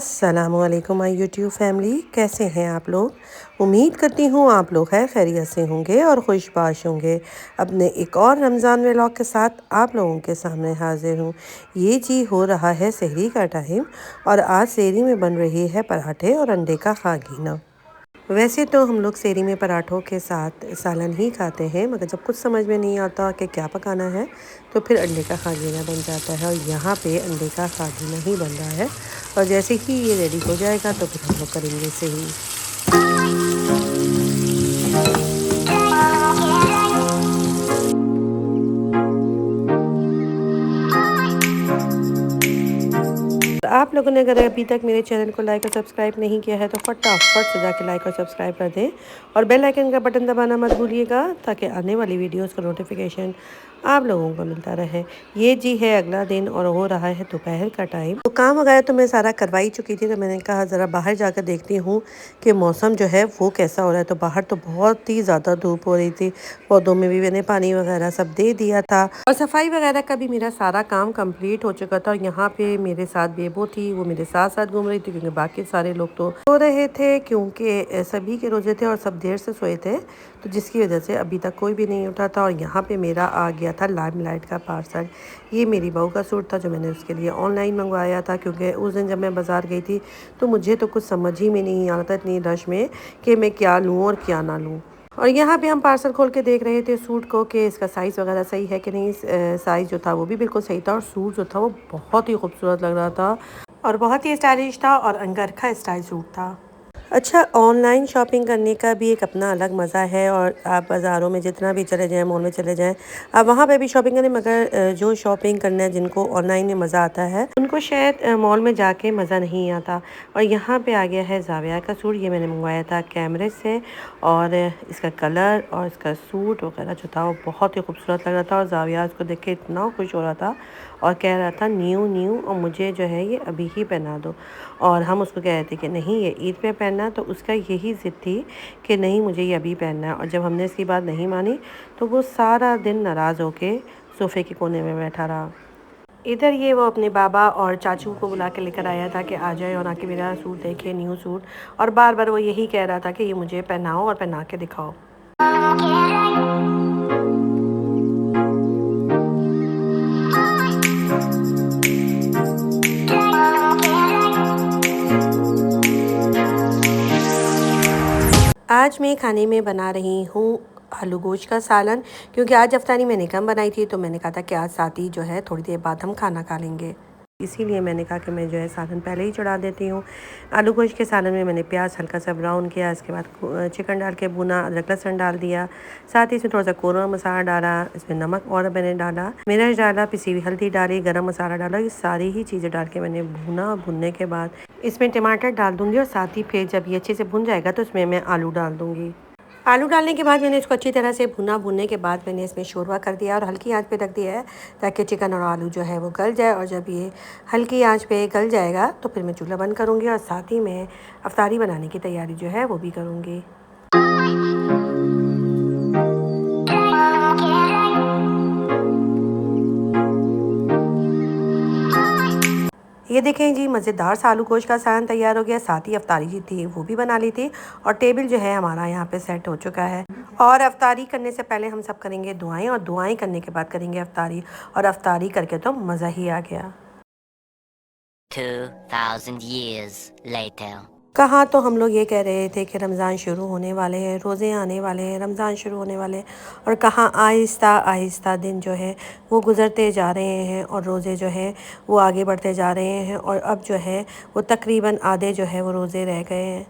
अस्सलामुअलैकुम my YouTube family, कैसे हैं आप लोग। उम्मीद करती हूँ आप लोग खैरियत से होंगे और खुशबाश होंगे। अपने एक और रमज़ान व्लॉग के साथ आप लोगों के सामने हाजिर हूँ। ये जी हो रहा है सहरी का टाइम और आज सहरी में बन रही है पराठे और अंडे का खागीना। वैसे तो हम लोग सहरी में पराठों के साथ सालन ही खाते हैं, मगर जब कुछ समझ में नहीं आता कि क्या पकाना है तो फिर अंडे का खागीना बन जाता है। और यहाँ पे अंडे का खागीना ही बन रहा है और जैसे ही ये रेडी हो जाएगा तो फिर हम लोग करेंगे सहरी। आप लोगों ने अगर अभी तक मेरे चैनल को लाइक और सब्सक्राइब नहीं किया है तो फटाफट से जाके लाइक और सब्सक्राइब कर दें और बेल आइकन का बटन दबाना मत भूलिएगा ताकि आने वाली वीडियोस का नोटिफिकेशन आप लोगों को मिलता रहे। ये जी है अगला दिन और हो रहा है दोपहर का टाइम। तो काम वगैरह तो मैं सारा करवाई चुकी थी, तो मैंने कहा ज़रा बाहर जाकर देखती हूँ कि मौसम जो है वो कैसा हो रहा है। तो बाहर तो बहुत ही ज़्यादा धूप हो रही थी, पौधों में भी मैंने पानी वगैरह सब दे दिया था और सफाई वगैरह का भी मेरा सारा काम कंप्लीट हो चुका था। और यहाँ पे मेरे साथ बेबो थी, वो मेरे साथ साथ घूम रही थी क्योंकि बाकी सारे लोग तो सो रहे थे क्योंकि सभी के रोजे थे और सब देर से सोए थे, तो जिसकी वजह से अभी तक कोई भी नहीं उठा था। और यहाँ पे मेरा आ गया था लाइमलाइट का पार्सल। ये मेरी बहू का सूट था जो मैंने उसके लिए ऑनलाइन मंगवाया था, क्योंकि उस दिन जब मैं बाज़ार गई थी तो मुझे तो कुछ समझ ही में नहीं आता इतनी रश में कि मैं क्या लूँ और क्या ना लूँ। और यहाँ पे हम पार्सल खोल के देख रहे थे सूट को कि इसका साइज़ वगैरह सही है कि नहीं। साइज़ जो था वो भी बिल्कुल सही था और सूट जो था वो बहुत ही खूबसूरत लग रहा था और बहुत ही स्टाइलिश था और अंगरखा स्टाइल सूट था। अच्छा, ऑनलाइन शॉपिंग करने का भी एक अपना अलग मज़ा है। और आप बाज़ारों में जितना भी चले जाएं, मॉल में चले जाएं, आप वहाँ पे भी शॉपिंग करें, मगर जो शॉपिंग करना है जिनको ऑनलाइन में मज़ा आता है उनको शायद मॉल में जाके मज़ा नहीं आता। और यहाँ पे आ गया है जाविया का सूट। ये मैंने मंगवाया था कैमरे से और इसका कलर और इसका सूट वगैरह जो था वो बहुत ही खूबसूरत लग रहा था। और जाविया इसको देख के इतना खुश हो रहा था और कह रहा था न्यू न्यू और मुझे जो है ये अभी ही पहना दो। और हम उसको कह रहे थे कि नहीं ये ईद पे पहनना, तो उसका यही ज़िद थी कि नहीं मुझे ये अभी पहनना है। और जब हमने इसकी बात नहीं मानी तो वो सारा दिन नाराज़ होके सोफ़े के कोने में बैठा रहा। इधर ये वो अपने बाबा और चाचू को बुला के लेकर आया था कि आ जाए और आके मेरा सूट देखे, न्यू सूट। और बार बार वो यही कह रहा था कि ये मुझे पहनाओ और पहना के दिखाओ। आज मैं खाने में बना रही हूँ आलू गोश्त का सालन, क्योंकि आज अफ्तारी मैंने कम बनाई थी तो मैंने कहा था कि आज साथ ही जो है थोड़ी देर बाद हम खाना खा लेंगे, इसीलिए मैंने कहा कि मैं जो है सालन पहले ही चढ़ा देती हूँ। आलू गोश्त के सालन में मैंने प्याज हल्का सा ब्राउन किया, इसके बाद चिकन डाल के भुना, अदरक लहसुन डाल दिया, साथ ही इसमें थोड़ा सा कोरमा मसाला डाला, इसमें नमक और मैंने डाला, मिर्च डाला, पिसी हुई हल्दी डाली, गरम मसाला डाला। ये सारी ही चीज़ें डाल के मैंने भुना। भुनने के बाद इसमें टमाटर डाल दूँगी और साथ ही फिर जब ये अच्छे से भुन जाएगा तो इसमें मैं आलू डाल दूँगी। आलू डालने के बाद मैंने इसको अच्छी तरह से भुना। भुनने के बाद मैंने इसमें शोरबा कर दिया और हल्की आंच पे रख दिया है ताकि चिकन और आलू जो है वो गल जाए। और जब ये हल्की आंच पे गल जाएगा तो फिर मैं चूल्हा बंद करूँगी और साथ ही मैं अफ्तारी बनाने की तैयारी जो है वो भी करूँगी। ये देखें जी, मज़ेदार सा आलू गोश्त का सालन तैयार हो गया। साथ ही अफ्तारी जी थी वो भी बना ली थी और टेबल जो है हमारा यहाँ पे सेट हो चुका है। और अफ्तारी करने से पहले हम सब करेंगे दुआएं और दुआएं करने के बाद करेंगे अफ्तारी। और अफ्तारी करके तो मज़ा ही आ गया। 2000 years later. कहाँ तो हम लोग ये कह रहे थे कि रमज़ान शुरू होने वाले हैं, रोज़े आने वाले हैं, रमज़ान शुरू होने वाले हैं, और कहाँ आहिस्ता आहिस्ता दिन जो है वो गुज़रते जा रहे हैं और रोज़े जो है वो आगे बढ़ते जा रहे हैं। और अब जो है वो तकरीबन आधे जो है वो रोज़े रह गए हैं।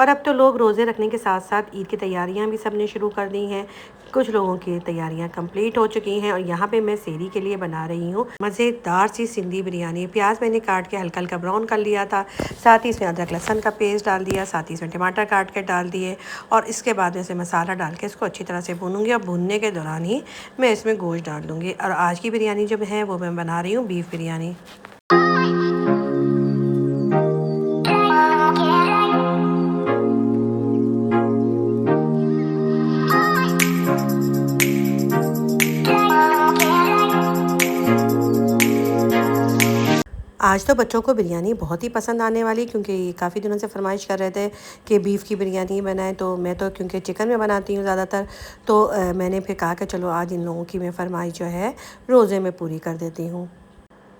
और अब तो लोग रोज़े रखने के साथ साथ ईद की तैयारियां भी सबने शुरू कर दी हैं। कुछ लोगों की तैयारियां कंप्लीट हो चुकी हैं। और यहाँ पे मैं सहरी के लिए बना रही हूँ मज़ेदार सी सिंधी बिरयानी। प्याज मैंने काट के हल्का हल्का ब्राउन कर लिया था, साथ ही इसमें अदरक लहसुन का पेस्ट डाल दिया, साथ ही इसमें टमाटर काट के डाल दिए और इसके बाद में इसमें मसाला डाल के इसको अच्छी तरह से भूनूंगी। और भूनने के दौरान ही मैं इसमें गोश्त डाल दूँगी। और आज की बिरयानी जो है वो मैं बना रही हूँ बीफ बिरयानी। आज तो बच्चों को बिरयानी बहुत ही पसंद आने वाली, क्योंकि काफ़ी दिनों से फरमाइश कर रहे थे कि बीफ़ की बिरयानी बनाएं। तो मैं तो क्योंकि चिकन में बनाती हूँ ज़्यादातर, तो मैंने फिर कहा कि चलो आज इन लोगों की मैं फरमाइश जो है रोज़े में पूरी कर देती हूँ।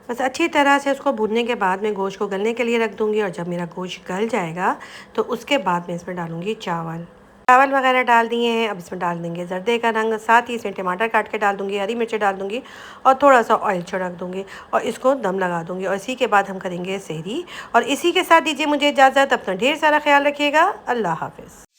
बस अच्छी तरह से उसको भूनने के बाद मैं गोश्त को गलने के लिए रख दूँगी, और जब मेरा गोश्त गल जाएगा तो उसके बाद मैं इसमें डालूँगी चावल। चावल वगैरह डाल दिए हैं, अब इसमें डाल देंगे ज़रदे का रंग, साथ ही इसमें टमाटर काट के डाल दूँगी, हरी मिर्च डाल दूँगी और थोड़ा सा ऑयल छिड़क दूँगी और इसको दम लगा दूँगी। और इसी के बाद हम करेंगे सहरी। और इसी के साथ दीजिए मुझे इजाज़त। अपना ढेर सारा ख्याल रखिएगा। अल्लाह हाफ़िज़।